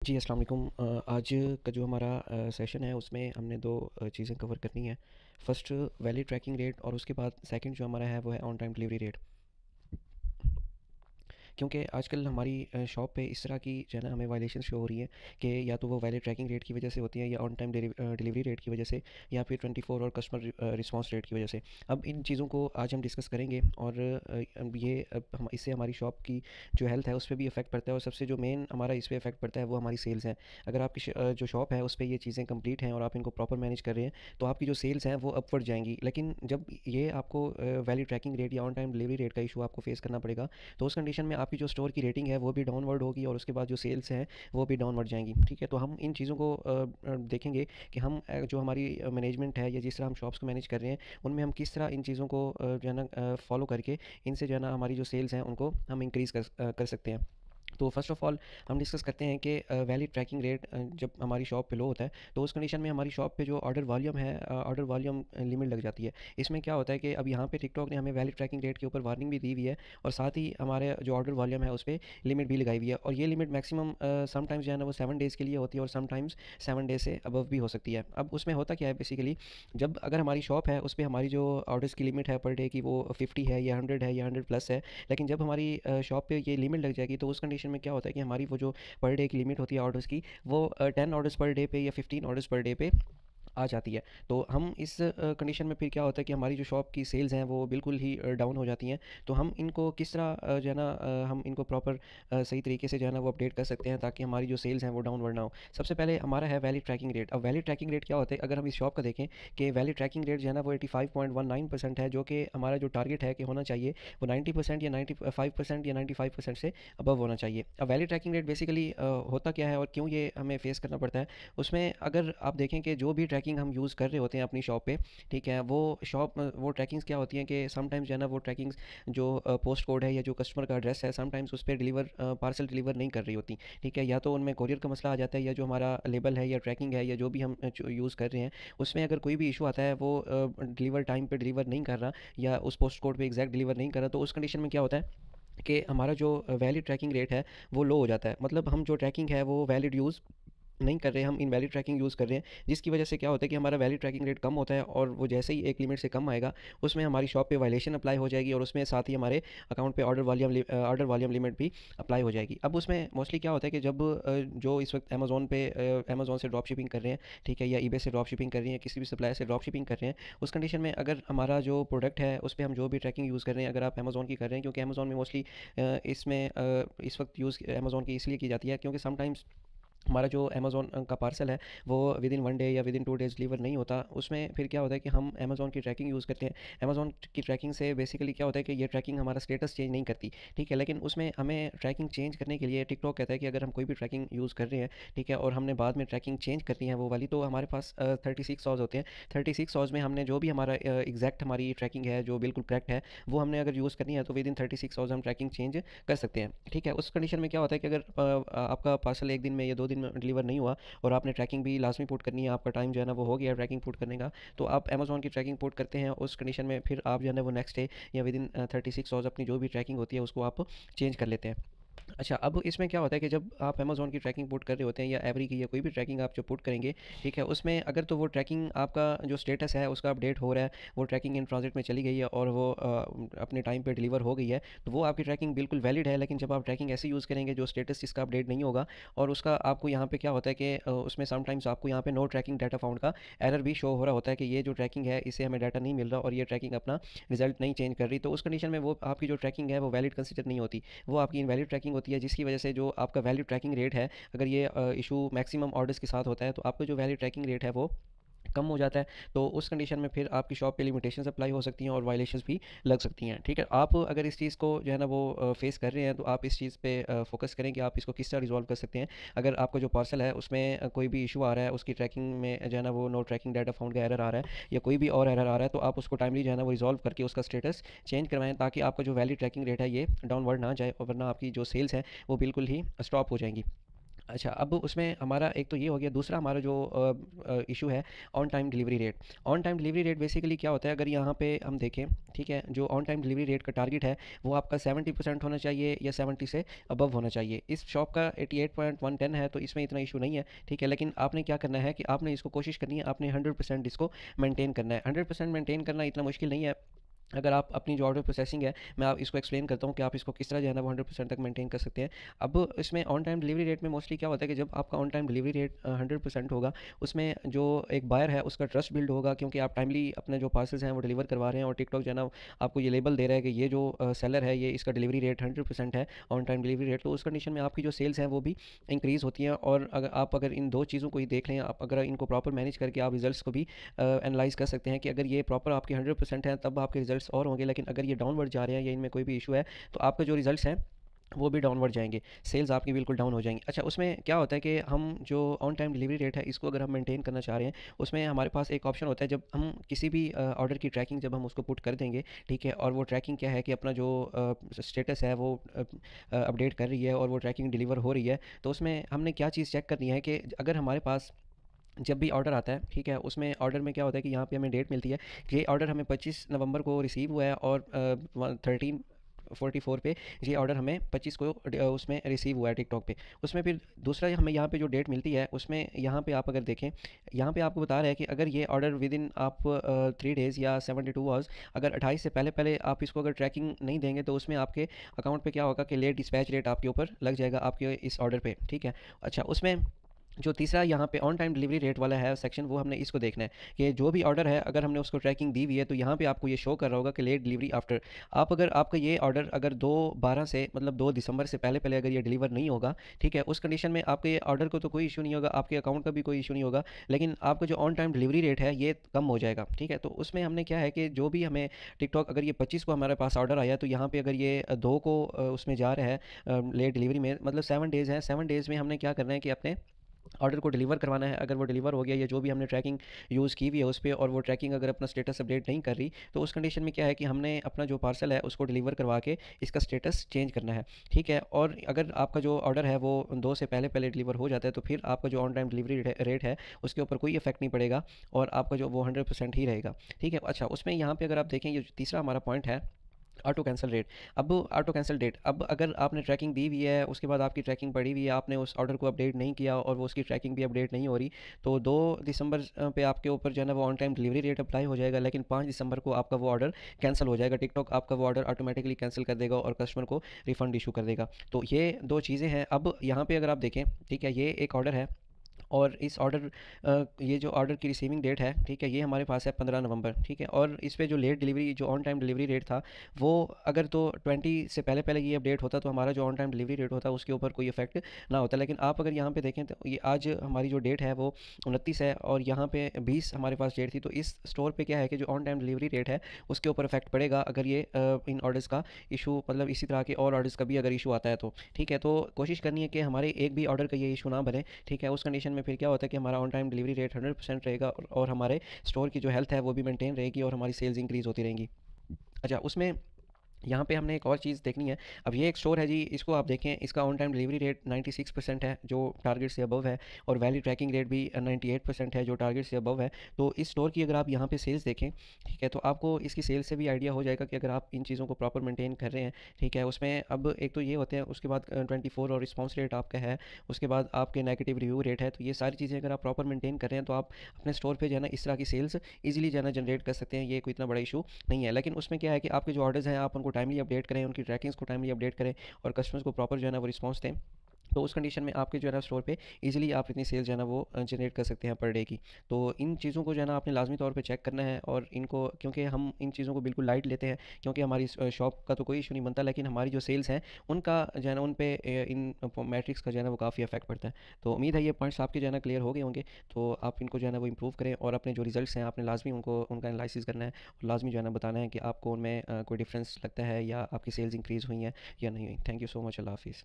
जी, अस्सलाम वालेकुम। आज का जो हमारा सेशन है उसमें हमने 2 चीज़ें कवर करनी है। फर्स्ट वैलिड ट्रैकिंग रेट और उसके बाद सेकंड जो हमारा है वो है ऑन टाइम डिलीवरी रेट। क्योंकि आजकल हमारी शॉप पे इस तरह की जो है ना हमें वायलेशन शो हो रही है कि या तो वो वैलिड ट्रैकिंग रेट की वजह से होती है या ऑन टाइम डिलीवरी रेट की वजह से या फिर 24 और कस्टमर रिस्पांस रेट की वजह से। अब इन चीज़ों को आज हम डिस्कस करेंगे और अब ये अब हम इससे हमारी शॉप की जो हेल्थ है उस पे भी इफ़ेक्ट पड़ता है और सबसे जो मेन हमारा इस पे इफ़ेक्ट पड़ता है वो हमारी सेल्स हैं। अगर आपकी जो शॉप है उस पे ये चीज़ें कंप्लीट हैं और आप इनको प्रॉपर मैनेज कर रहे हैं तो आपकी जो सेल्स हैं वो अपवर्ड जाएँगी। लेकिन जब ये आपको वैलिड ट्रैकिंग रेट या ऑन टाइम डिलीवरी रेट का इशू आपको फेस करना पड़ेगा, तो उस कंडीशन में आपकी जो स्टोर की रेटिंग है वो भी डाउनवर्ड होगी और उसके बाद जो सेल्स हैं वो भी डाउनवर्ड जाएंगी। ठीक है, तो हम इन चीज़ों को देखेंगे कि हम जो हमारी मैनेजमेंट है या जिस तरह हम शॉप्स को मैनेज कर रहे हैं उनमें हम किस तरह इन चीज़ों को जो है ना फॉलो करके इनसे जो है ना हमारी जो सेल्स हैं उनको हम इंक्रीज़ कर सकते हैं। तो फर्स्ट ऑफ ऑल हम डिस्कस करते हैं कि वैलिड ट्रैकिंग रेट जब हमारी शॉप पे लो होता है तो उस कंडीशन में हमारी शॉप पे जो ऑर्डर वॉल्यूम है, ऑर्डर वॉल्यूम लिमिट लग जाती है। इसमें क्या होता है कि अब यहाँ पे टिकटॉक ने हमें वैलिड ट्रैकिंग रेट के ऊपर वार्निंग भी दी हुई है और साथ ही हमारे जो ऑर्डर वॉल्यूम है उस पर लिमिट भी लगाई हुई है और ये लिमिट मैक्सिमम समटाइम्स जो है ना वो 7 डेज़ के लिए होती है और समटाइम्स 7 डेज से अबव भी हो सकती है। अब उसमें होता क्या है बेसिकली, जब अगर हमारी शॉप है उस पर हमारी जो ऑर्डर्स की लिमिट है पर डे की वो 50 है या 100 है या 100+ है, लेकिन जब हमारी शॉप पे ये लिमिट लग जाएगी तो उस कंडीशन में क्या होता है कि हमारी वो जो पर डे की लिमिट होती है ऑर्डर्स की वो 10 ऑर्डर्स पर डे पे या 15 ऑर्डर्स पर डे पे आ जाती है। तो हम इस कंडीशन में फिर क्या होता है कि हमारी जो शॉप की सेल्स हैं वो बिल्कुल ही डाउन हो जाती हैं। तो हम इनको किस तरह जो है ना हम इनको प्रॉपर सही तरीके से जो है ना वो अपडेट कर सकते हैं ताकि हमारी जो सेल्स हैं वो डाउनवर्ड ना हो। सबसे पहले हमारा है वैलिड ट्रैकिंग रेट। अब वैलिड ट्रैकिंग रेट क्या होता है, अगर हम इस शॉप का देखें कि वैलिड ट्रैकिंग रेट जो है ना वो 85.19% है, जो कि हमारा जो टारगेट है कि होना चाहिए वो 90% या 95% या 95% से अबव होना चाहिए। अब वैलिड ट्रैकिंग रेट बेसिकली होता क्या है और क्यों ये हमें फेस करना पड़ता है, उसमें अगर आप देखें कि जो भी ट्रैकिंग हम यूज़ कर रहे होते हैं अपनी शॉप पे, ठीक है, वो ट्रैकिंग्स क्या होती हैं कि समटाइम्स जो है ना वो ट्रैकिंग्स जो पोस्ट कोड है या जो कस्टमर का एड्रेस है समटाइम्स उस पर पार्सल डिलीवर नहीं कर रही होती। ठीक है, या तो उनमें कोरियर का मसला आ जाता है या जो हमारा लेबल है या ट्रैकिंग है या जो भी हम यूज़ कर रहे हैं उसमें अगर कोई भी इशू आता है, वो डिलीवर टाइम पे डिलीवर नहीं कर रहा या उस पोस्ट कोड पे एग्जैक्ट डिलीवर नहीं कर रहा, तो उस कंडीशन में क्या होता है कि हमारा जो वैलिड ट्रैकिंग रेट है वो लो हो जाता है। मतलब हम जो ट्रैकिंग है वो वैलिड यूज़ नहीं कर रहे हैं, हम इनवैलिड ट्रैकिंग यूज़ कर रहे हैं, जिसकी वजह से क्या होता है कि हमारा वैलिड ट्रैकिंग रेट कम होता है और वो जैसे ही एक लिमिट से कम आएगा उसमें हमारी शॉप पे वायलेशन अप्लाई हो जाएगी और उसमें साथ ही हमारे अकाउंट पे ऑर्डर वॉल्यूम लिमिट भी अप्लाई हो जाएगी। अब उसमें मोस्टली क्या होता है कि जब जो इस वक्त अमेज़ोन से ड्रॉप शिपिंग कर रहे हैं, ठीक है, या ईबे से ड्रॉप शिपिंग कर रही हैं, किसी भी सप्लायर से ड्रॉप शिपिंग कर रहे हैं, उस कंडीशन में अगर हमारा जो प्रोडक्ट है उस पर हम जो भी ट्रैकिंग यूज़ कर रहे हैं, अगर आप अमेज़ोन की कर रहे हैं, क्योंकि अमेज़ोन में मोस्टली इस वक्त यूज़ अमेज़ोन की इसलिए की जाती है क्योंकि समटाइम्स हमारा जो अमेज़न का पार्सल है वो विद इन 1 डे या विद इन 2 डेज़ डिलीवर नहीं होता। उसमें फिर क्या होता है कि हम अमेज़न की ट्रैकिंग यूज़ करते हैं। अमेज़न की ट्रैकिंग से बेसिकली क्या होता है कि ये ट्रैकिंग हमारा स्टेटस चेंज नहीं करती, ठीक है, लेकिन उसमें हमें ट्रैकिंग चेंज करने के लिए टिकटॉक कहता है कि अगर हम कोई भी ट्रैकिंग यूज़ कर रहे हैं, ठीक है, और हमने बाद में ट्रैकिंग चेंज करनी है वो वाली, तो हमारे पास 36 ऑवर्स होते हैं। 36 ऑवर्स में हमने जो भी हमारा एग्जैक्ट हमारी ट्रैकिंग है जो बिल्कुल करेक्ट है वो हमने अगर यूज़ करनी है तो विद इन 36 ऑवर्स हम ट्रैकिंग चेंज कर सकते हैं। ठीक है, उस कंडीशन में क्या होता है कि अगर आपका पार्सल 1 दिन में या 2 दिन में डिलीवर नहीं हुआ और आपने ट्रैकिंग भी लाजमी पुट करनी है, आपका टाइम जो है ना वो हो गया ट्रैकिंग पुट करने का, तो आप अमेज़न की ट्रैकिंग पुट करते हैं। उस कंडीशन में फिर आप जो है ना वो नेक्स्ट डे या विद इन 36 आवर्स अपनी जो भी ट्रैकिंग होती है उसको आप चेंज कर लेते हैं। अच्छा, अब इसमें क्या होता है कि जब आप अमेज़न की ट्रैकिंग पुट कर रहे होते हैं या एवरी की या कोई भी ट्रैकिंग आप जो पुट करेंगे, ठीक है, उसमें अगर तो वो ट्रैकिंग आपका जो स्टेटस है उसका अपडेट हो रहा है, वो ट्रैकिंग इन ट्रांजिट में चली गई है और वो अपने टाइम पे डिलीवर हो गई है, तो वो आपकी ट्रैकिंग बिल्कुल वैलिड है। लेकिन जब आप ट्रैकिंग ऐसे यूज़ करेंगे जो स्टेटस जिसका अपडेट नहीं होगा और उसका आपको यहाँ पे क्या होता है कि उसमें समटाइम्स आपको यहाँ पे नो ट्रैकिंग डाटा फाउंड का एरर भी शो हो रहा होता है कि ये जो ट्रैकिंग है इसे हमें डाटा नहीं मिल रहा और ये ट्रैकिंग अपना रिजल्ट नहीं चेंज कर रही, तो उस कंडीशन में वो आपकी जो ट्रैकिंग है वो वैलिड कंसिडर नहीं होती, वो आपकी इनवैलिड ट्रैकिंग होती है, जिसकी वजह से जो आपका वैलिड ट्रैकिंग रेट है, अगर ये इशू मैक्सिमम ऑर्डर्स के साथ होता है तो आपका जो वैलिड ट्रैकिंग रेट है वो कम हो जाता है। तो उस कंडीशन में फिर आपकी शॉप पे लिमिटेशंस अप्लाई हो सकती हैं और वायलेशंस भी लग सकती हैं। ठीक है, आप अगर इस चीज़ को जो है ना वो फेस कर रहे हैं तो आप इस चीज़ पे फोकस करें कि आप इसको किस तरह रिजॉल्व कर सकते हैं। अगर आपका जो पार्सल है उसमें कोई भी इशू आ रहा है, उसकी ट्रैकिंग में जो है ना वो नो ट्रैकिंग डाटा फाउंड का एरर आ रहा है या कोई भी और एरर आ रहा है, तो आप उसको टाइमली जो है ना वो रिजॉल्व करके उसका स्टेटस चेंज करवाएं ताकि आपका जो वैलिड ट्रैकिंग रेट है ये डाउनवर्ड ना जाए और वरना आपकी जो सेल्स है वो बिल्कुल ही स्टॉप हो जाएंगी। अच्छा, अब उसमें हमारा एक तो ये हो गया, दूसरा हमारा जो इशू है on time delivery rate. On time delivery rate basically क्या होता है, अगर यहाँ पे हम देखें, ठीक है, जो ऑन टाइम डिलीवरी रेट का टारगेट है वो आपका 70% होना चाहिए या 70 से अबव होना चाहिए। इस शॉप का 88.110 है, तो इसमें इतना इशू नहीं है, ठीक है। लेकिन आपने क्या करना है कि आपने इसको कोशिश करनी है, आपने 100% इसको मेंटेन करना है। 100% मेंटेन करना इतना मुश्किल नहीं है। अगर आप अपनी जो ऑर्डर प्रोसेसिंग है, मैं आप इसको एक्सप्लेन करता हूँ कि आप इसको किस तरह जो है ना वो 100% तक मेंटेन कर सकते हैं। अब इसमें ऑन टाइम डिलीवरी रेट में मोस्टली क्या होता है कि जब आपका ऑन टाइम डिलीवरी रेट 100% होगा, उसमें जो एक बायर है उसका ट्रस्ट बिल्ड होगा, क्योंकि आप टाइमली अपने जो पार्सल्स हैं वो डिलीवर करवा रहे हैं, और टिकटॉक जो है ना आपको ये लेबल दे रहा है कि ये जो सेलर है ये इसका डिलीवरी रेट 100% है, ऑन टाइम डिलीवरी रेट। तो उस कंडीशन में आपकी जो सेल्स हैं वो भी इंक्रीज़ होती हैं। और अगर इन दो चीज़ों को ही देख लें, आप अगर इनको प्रॉपर मैनेज करके आप रिजल्ट्स को भी एनालाइज़ कर सकते हैं कि अगर ये प्रॉपर आपके 100% हैं तब आपके रिजल्ट्स और होंगे, लेकिन अगर ये डाउनवर्ड जा रहे हैं या इनमें कोई भी इशू है तो आपके जो रिजल्ट्स हैं वो भी डाउनवर्ड जाएंगे, सेल्स आपकी बिल्कुल डाउन हो जाएंगी। अच्छा, उसमें क्या होता है कि हम जो ऑन टाइम डिलीवरी रेट है इसको अगर हम मेंटेन करना चाह रहे हैं, उसमें हमारे पास एक ऑप्शन होता है, जब हम किसी भी ऑर्डर की ट्रैकिंग जब हम उसको पुट कर देंगे, ठीक है, और वो ट्रैकिंग क्या है कि अपना जो स्टेटस है वो अपडेट कर रही है और वो ट्रैकिंग डिलीवर हो रही है, तो उसमें हमने क्या चीज़ चेक करनी है कि अगर हमारे पास जब भी ऑर्डर आता है, ठीक है, उसमें ऑर्डर में क्या होता है कि यहाँ पे हमें डेट मिलती है कि ये ऑर्डर हमें 25 नवंबर को रिसीव हुआ है, और 13:44 पे ये ऑर्डर हमें 25 को उसमें रिसीव हुआ है टिकटॉक पे। उसमें फिर दूसरा हमें यहाँ पे जो डेट मिलती है उसमें यहाँ पे आप अगर देखें, यहाँ पे आपको बता रहा है कि अगर ये ऑर्डर विद इन आप 3 डेज़ या 72 आवर्स, अगर 28 से पहले पहले आप इसको अगर ट्रैकिंग नहीं देंगे तो उसमें आपके अकाउंट पे क्या होगा कि लेट डिस्पैच रेट आपके ऊपर लग जाएगा आपके इस ऑर्डर पे, ठीक है। अच्छा, उसमें जो तीसरा यहाँ पे ऑन टाइम डिलीवरी रेट वाला है सेक्शन, वो हमने इसको देखना है कि जो भी ऑर्डर है अगर हमने उसको ट्रैकिंग दी हुई है तो यहाँ पे आपको ये शो कर रहा होगा कि लेट डिलीवरी आफ्टर। आप अगर आपका ये ऑर्डर अगर 2/12 से मतलब 2 दिसंबर से पहले पहले अगर ये डिलीवर नहीं होगा, ठीक है, उस कंडीशन में आपके ये ऑर्डर को तो कोई इशू नहीं होगा, आपके अकाउंट का भी कोई इशू नहीं होगा, लेकिन आपका जो ऑन टाइम डिलीवरी रेट है ये कम हो जाएगा, ठीक है। तो उसमें हमने क्या है कि जो भी हमें टिकटॉक, अगर ये 25 को हमारे पास ऑर्डर आया तो यहाँ पे अगर ये 2 को उसमें जा रहा है लेट डिलीवरी में, मतलब 7 डेज़ है, 7 डेज़ में हमने क्या करना है कि अपने ऑर्डर को डिलीवर करवाना है। अगर वो डिलीवर हो गया या जो भी हमने ट्रैकिंग यूज़ की हुई है उस पे, और वो ट्रैकिंग अगर अपना स्टेटस अपडेट नहीं कर रही, तो उस कंडीशन में क्या है कि हमने अपना जो पार्सल है उसको डिलीवर करवा के इसका स्टेटस चेंज करना है, ठीक है। और अगर आपका जो ऑर्डर है वो 2 से पहले पहले डिलीवर हो जाता है तो फिर आपका जो ऑन टाइम डिलीवरी रेट है उसके ऊपर कोई इफेक्ट नहीं पड़ेगा, और आपका जो वो 100% ही रहेगा, ठीक है। अच्छा, उसमें यहाँ पे अगर आप देखें, ये जो तीसरा हमारा पॉइंट है ऑटो कैंसिल रेट। अब ऑटो कैंसिल डेट, अब अगर आपने ट्रैकिंग दी हुई है, उसके बाद आपकी ट्रैकिंग पड़ी हुई है, आपने उस ऑर्डर को अपडेट नहीं किया और वो उसकी ट्रैकिंग भी अपडेट नहीं हो रही, तो 2 दिसंबर पे आपके ऊपर जो है ना वो on time delivery rate apply हो जाएगा, लेकिन 5 दिसंबर को आपका वो ऑर्डर कैंसिल हो जाएगा। टिकटॉक आपका वो ऑर्डर ऑटोमेटिकली कैंसिल कर देगा और कस्टमर को रिफंड इशू कर देगा। तो ये दो चीज़ें हैं। अब यहाँ पे अगर आप देखें, ठीक है, ये एक ऑर्डर है, और इस ऑर्डर ये जो ऑर्डर की रिसीविंग डेट है, ठीक है, ये हमारे पास है 15 नवंबर, ठीक है। और इस पे जो लेट डिलीवरी, जो ऑन टाइम डिलीवरी रेट था, वो अगर तो 20 से पहले पहले ये अपडेट होता तो हमारा जो ऑन टाइम डिलीवरी रेट होता उसके ऊपर कोई इफेक्ट ना होता। लेकिन आप अगर यहाँ पे देखें तो ये आज हमारी जो डेट है वो 29 है, और यहाँ पे 20 हमारे पास डेट थी, तो इस स्टोर पे क्या है कि जो ऑन टाइम डिलीवरी रेट है उसके ऊपर इफेक्ट पड़ेगा अगर ये इन ऑर्डर्स का इशू, मतलब इसी तरह के और ऑर्डर्स का भी अगर इशू आता है तो, ठीक है। तो कोशिश करनी है कि हमारे एक भी ऑर्डर का ये इशू ना बने, ठीक है। उस कंडीशन में फिर क्या होता है कि हमारा ऑन टाइम डिलीवरी रेट 100% रहेगा, और हमारे स्टोर की जो हेल्थ है वो भी मेंटेन रहेगी, और हमारी सेल्स इंक्रीज़ होती रहेंगी। अच्छा, उसमें यहाँ पे हमने एक और चीज़ देखनी है। अब ये एक स्टोर है जी, इसको आप देखें, इसका ऑन टाइम डिलीवरी रेट 96% है जो टारगेट से अबव है, और वैलिड ट्रैकिंग रेट भी 98% है जो टारगेट से अबव है। तो इस स्टोर की अगर आप यहाँ पे सेल्स देखें, ठीक है, तो आपको इसकी सेल्स से भी आइडिया हो जाएगा कि अगर आप इन चीज़ों को प्रॉपर मेंटेन कर रहे हैं, ठीक है। उसमें अब एक तो ये होते हैं, उसके बाद 24 और रिस्पॉन्स रेट आपका है, उसके बाद आपके नेगेटिव रिव्यू रेट है। तो ये सारी चीज़ें अगर आप प्रॉपर मेंटेन कर रहे हैं तो आप अपने स्टोर पर जो है ना इस तरह की सेल्स ईजिली जो है ना जनरेट कर सकते हैं, ये कोई इतना बड़ा इशू नहीं है। लेकिन उसमें क्या है कि आपके जो ऑर्डर्स हैं आप उनको टाइमली अपडेट करें, उनकी ट्रैकिंग्स को टाइमली अपडेट करें, और कस्टमर्स को प्रॉपर जो है ना वो रिस्पॉन्स दें। तो उस कंडीशन में आपके जो है ना स्टोर पे इजीली आप इतनी सेल्स जो है ना वो जनरेट कर सकते हैं पर डे की। तो इन चीज़ों को जो है ना आपने लाजमी तौर पे चेक करना है, और इनको, क्योंकि हम इन चीज़ों को बिल्कुल लाइट लेते हैं, क्योंकि हमारी शॉप का तो कोई इशू नहीं बनता, लेकिन हमारी जो सेल्स हैं उनका जो है ना उन पे इन मैट्रिक्स का जो है ना वो काफ़ी इफेक्ट पड़ता है। तो उम्मीद है ये पॉइंट्स आपके जो है ना क्लियर हो गए होंगे। तो आप इनको जो है ना वो इम्प्रूव करें, और अपने जो रिजल्ट्स हैं आपने लाजमी उनको उनका एनालिसिस करना है, और लाजमी जो है ना बताना है कि आपको उनमें कोई डिफरेंस लगता है या आपकी सेल्स इंक्रीज़ हुई हैं या नहीं हुई। Thank you so much. अल्लाह हाफिज़।